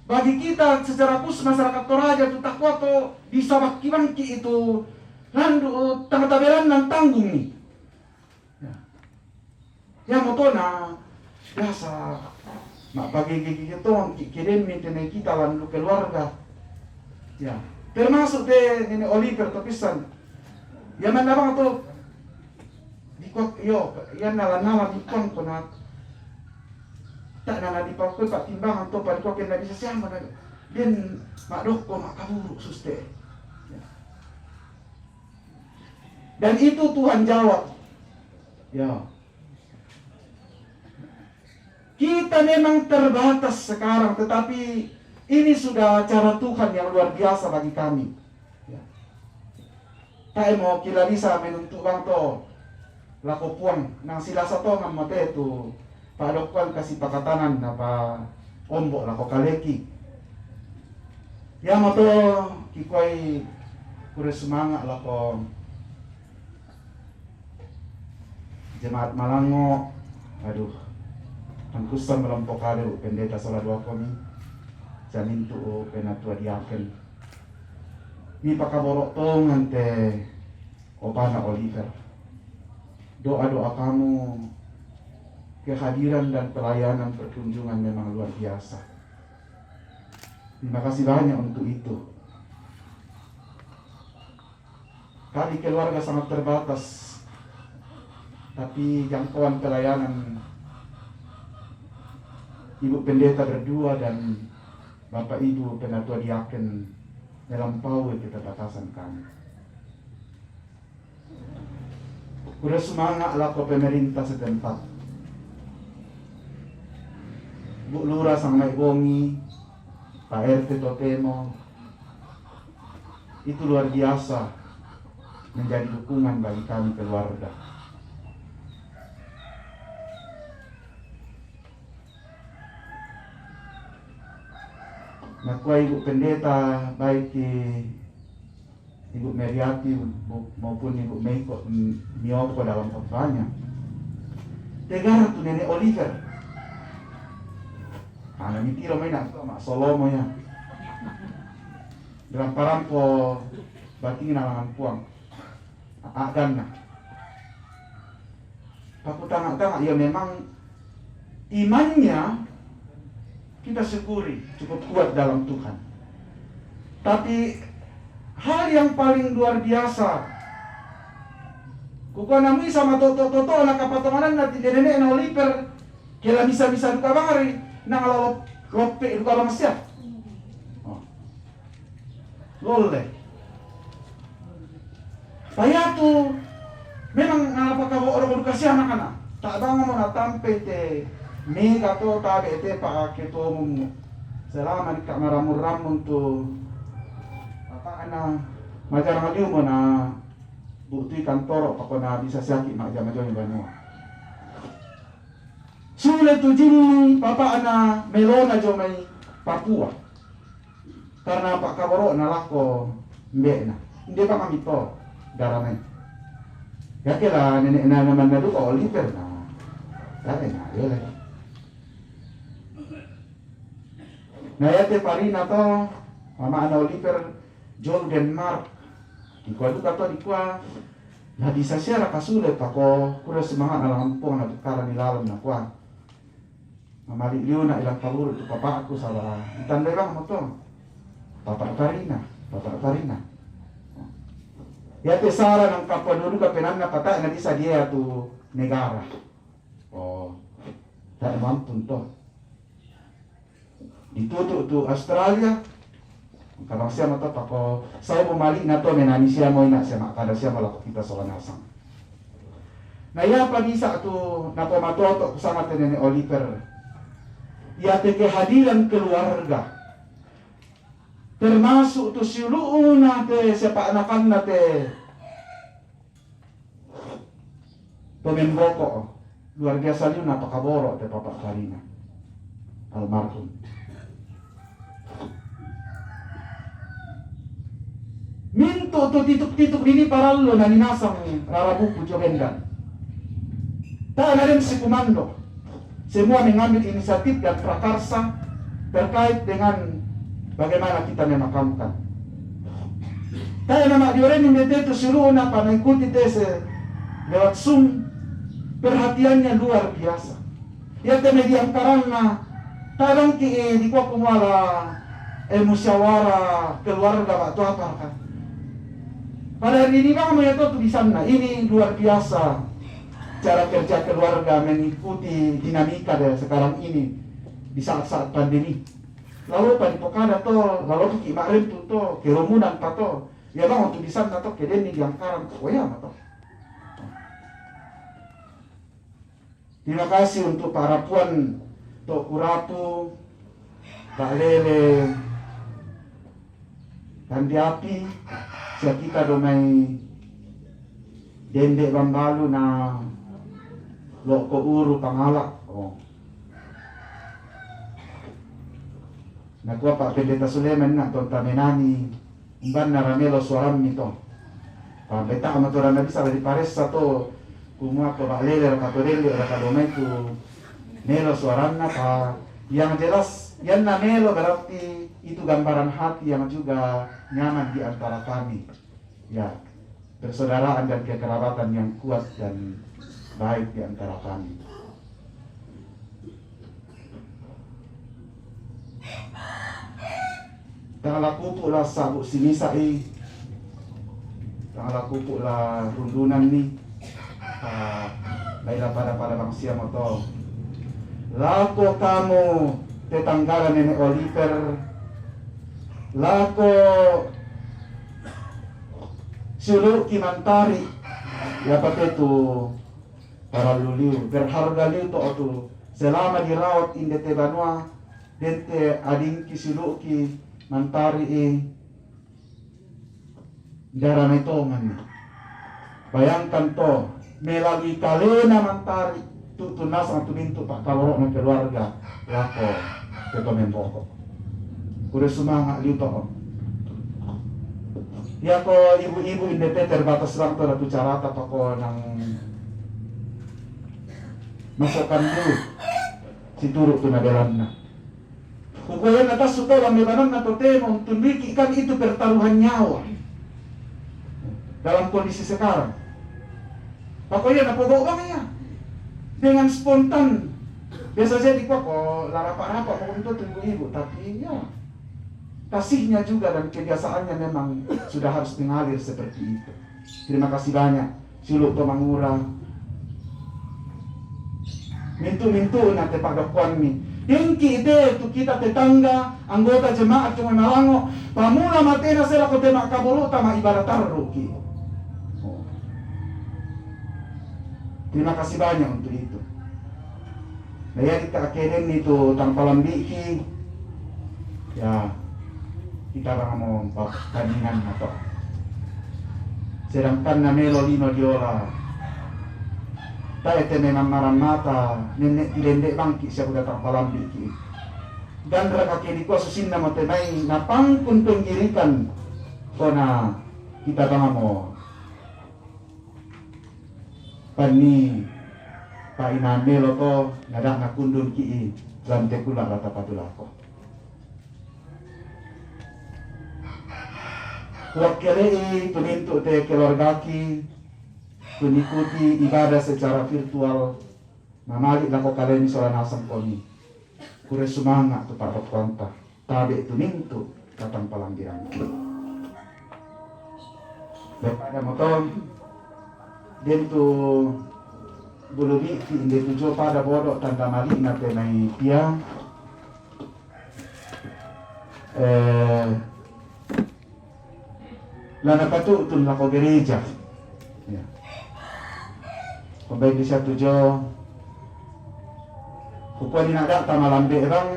bagi kita secara khusus masyarakat Toraja itu takwa to di sabakiman ki itu landu tangatabelan ng tanggung ni. Ya mo to na biasa bagi kita kirim minta kita landu keluarga. Ya. Termasuk deh ini Oliver topisan. Ya mana bang tu? Di kok yo, yan nala di pang konat. Tak nala di pang ko pak timbangan to pa ko ken na bisa siya mana. Din makdok ko makaburu suste. Dan itu Tuhan jawab. Ya. Kita memang terbatas sekarang, tetapi ini sudah cara Tuhan yang luar biasa bagi kami. Ya. Tayo mo kila bisa menuntut bang to lako puang nang sila sa to ng mate to padokwan kasi pakatanan na pa ombo lako kaleki. Ya mo to kikoy kure sumanga lako jemaat Malango. Aduh, ang kusang melampau kalo pendeta Saladwa kami. Jamin tu penatua diaken. Ni pakaborok tong ante opana Oliver. Doa-doa kamu, kehadiran dan pelayanan perkunjungan memang luar biasa. Terima kasih banyak untuk itu. Kami keluarga sangat terbatas, tapi jangkauan pelayanan Ibu Pendeta berdua dan Bapak Ibu Penatua Diaken melampaui keterbatasan kami. Udah semangat lah ke pemerintah setempat. Bu Lurah sama Naik Bongi, Pak RT Totemo, itu luar biasa menjadi dukungan bagi kami keluarga. Nakwa Ibu Pendeta baik Ibu Meriati maupun Ibu Meiko Mioko dalam khotbahnya. Tegara tu Nenek Oliver. Ana mitiro may nak mak Solomo ya. Dalam parampo bating nalangan puang. Agan na. Aku tangak-tangak ya memang imannya kita syukuri cukup kuat dalam Tuhan. Tapi hal yang paling luar biasa, kuko nami sama toto anak kapatonganan na nenek na Oliver, kila bisa duka bangari nang lope duka bang siya. Lole. Paya tu memang napakawo orang edukasi anak-anak. Tak bangun mo natampe te mega to tabe te pa keto mo selama di kamaramu tu apa ana majar ngaliu mo na bukti kantor pa ko na bisa sakit mak jama jama banua. Sulit kasule tu jini papa ana melona jomai Papua. Karena pak kaboro na lako mbena. Hindi pa kami to daramay. Ya kila nenek na naman na duko Oliver na. Dare na yele. Na yate parina to mama ana Oliver John Denmark. Dikwa duka to dikwa na disasya kasule pako kura semangat na lampong na tukara nilalam na kwa. Mamali liu na ilang kaluro tu papa aku salah. Itandai bang mo to. Papa Parina. Ya te sara ng kapanulu ka penan na pata na di sa dia tu negara. Oh. Tak mampun to. Ditutup tu Australia. Kalau siya mata pako saya bumalik na to menani siya mo ina siya makada siya malako kita sa lanasang. Na ya pagi sa tu napamatoto sama Nenek Oliver. Ya te kehadiran keluarga. Termasuk tu siluun nate siapa anakan nate pememboko luar biasa liu napa kaboro te Papa Farina almarhum. Minto tu tituk-tituk ini parallo na ninasang rarabuku jogendan. Tak ada si komando. Semua mengambil inisiatif dan prakarsa terkait dengan bagaimana kita memakamkan. Tayo na diorang yung dito suruh na mengikuti tese lewat Zoom, perhatiannya luar biasa. Ya mediang karena tarang ki di ko kumala musyawara keluarga atau apa kan. Pada hari ini kami itu tulisan ini luar biasa cara kerja keluarga mengikuti dinamika dari sekarang ini di saat-saat pandemi. Lalu pada pokada to, lalu kemarin tuh to kerumunan pato, ya bang untuk bisa nato keden di angkaran, oh ya mato. Terima kasih untuk para puan Tok Kurapu, Pak Lele, Kandi Api, siya kita domay dendek bambalu na loko uru pangalak. Oh. Nakuha Pak Pendeta Suleman na itong tamenani umban na ramelo suaram nito. Pambeta ka maturan na bisa di pares sa to kumuha ko Balele Rakatorelli Rakadomay to melo suaram na pa. Yang jelas yan na melo berarti itu gambaran hati yang juga nyaman di antara kami. Ya, persaudaraan dan kekerabatan yang kuat dan baik di antara kami. Tangala kupo lah sabuk sinisa tangala kupo lah rundunan ni baiklah pada bangsia mo to. Lako kamu tetanggalan Nenek Oliver, lako suluk kimantari ya pakai tu para luliu berharga liu to selama dirawat indete banua dente ading kisuluk ki mantari darah metongan. Bayangkan to melalui kalena mantari tunas atau mintu Pak Kaworo ng keluarga lako keto memboko. Kuda sumanga liu to. Ya ko ibu-ibu indete terbatas waktu na tu carata pa ko ng masukan dulu si turuk tu nadalan na. Kukuyan atas suto ang mebanang na totemo tunwiki kan itu pertaruhan nyawa dalam kondisi sekarang. Pakoyan napogo kami ya dengan spontan. Biasa saja di ko larapa-rapa ko itu tunggu ibu, tapi ya kasihnya juga dan kebiasaannya memang sudah harus mengalir seperti itu. Terima kasih banyak Suluk Tomangura. Mintu-mintu nanti Pak Dokuan mi. Hingki ide tu kita tetangga anggota jemaat cuma malango. Pamula matena sila ko tema kabulu tama ibarat taruki. Oh. Terima kasih banyak untuk itu. Daya kita akhirnya itu tanpa lambiki. Ya. Kita bang mau pertandingan atau sedangkan na Melo Lino Diola Ta ete memang maran mata nenek dilendek bangki siapa datang palambi ki. Gandra kaki di kuasa sinna mo temai napang pun penggirikan kona kita bangamo pani pa iname loto nada ngakundun ki lante kula rata patulako. Wakilei penintu te keluarga ki mengikuti ibadah secara virtual mamali lako kalian soal nasam koni kure sumanga tu para konta tabe tu nintu katang palanggiran daripada motor dia tu bulubi inde tujuh pada bodoh tanda mali nate nai tiang lana patu tu lako gereja ya. Pembaik di satu jo kukuan inadak tamalambe bang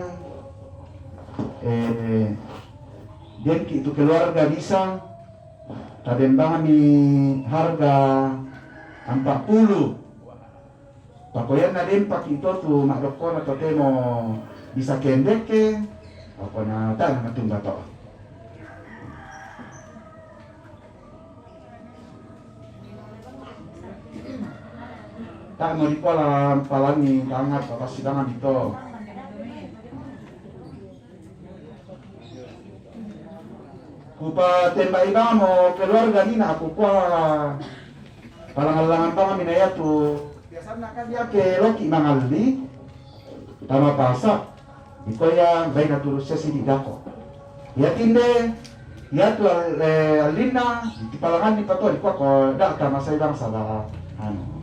den ki itu keluarga bisa tadembangan di harga 40 pakoyan na den pak itu tu mak dokon atau temo bisa kendek ke apa na tak natung batok. Tak mau dipalang palangi tangan apa sidangan itu. Kupa tembak iba mo keluarga dina aku kuah palang-alangan pangan minaya tu. Biasanya kan dia ke loki mangaldi tama pasak. Iko yang baik naturus sesi di dako. Ya tinde ya tu alina di palangan di pato di kuah ko dak tama saya bang salah anu.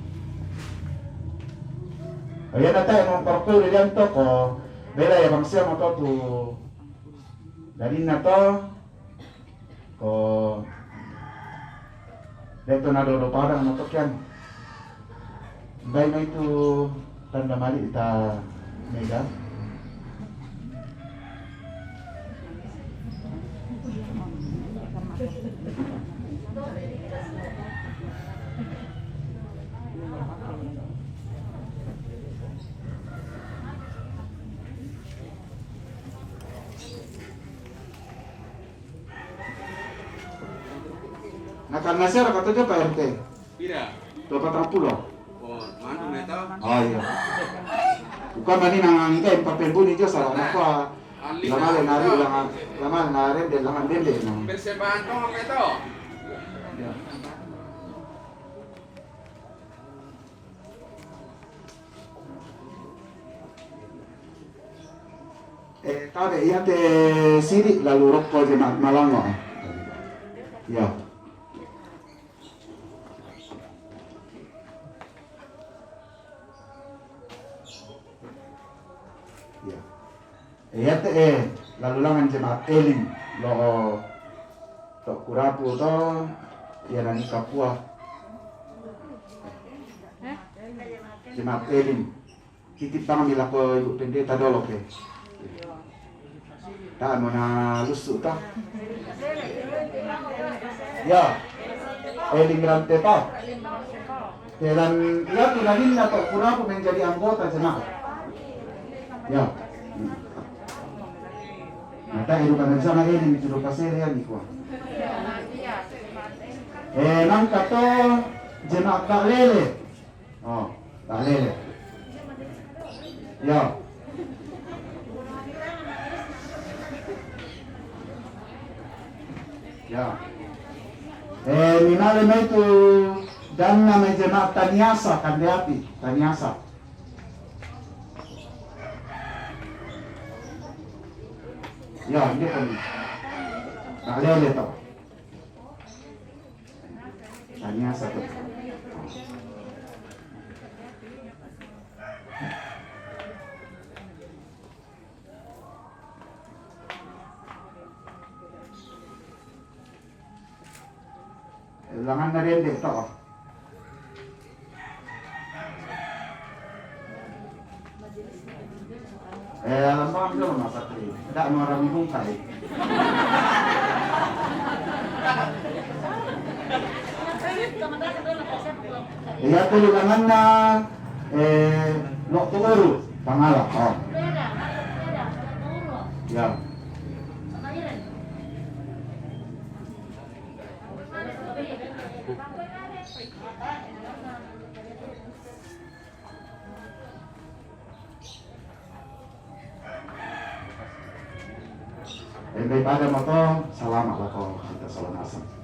Ayan na tayo mga parkour ilan to ko bela ya bang siya mo to tu dalin na to ko dito na dodo parang mo to kyan bay na itu tanda mali ita mega Nakal nasir kata dia Pak RT. Tidak. 80. Oh, mandu neta. Oh iya. Bukan mani nang angke papel buni jo salah apa. Lama nari dan lama dende nang. Persembahan kau neta. Tabe iya te sirik lalu rokok jemaat Malango. Ya. Iya te lalu langan jemaat Elim lo tok kurapu to ya nani kapua jemaat Elim titip bang mila ko ibu pendeta dolo ke tak mau na lusu ta ya Elim rante pa dan ya tu nani na tok kurapu menjadi anggota jemaat ya. Nata edukan sana ini itu pasir ya nikwa. Nang kato jemaat tak lele. Oh, tak lele. Ya. Ya. Minale na itu dan nama jemaat Taniasa kan diapi, Taniasa. Ya, ini kan tak lele tau. Tanya satu. Langan na rin dito. Alam mo ang dito masak rin. Tidak mau rami bungkai. Iya tuh langan na Lo tunggu pangalah. Oh. Ya. Daripada motor, selamatlah kau kita salam asam.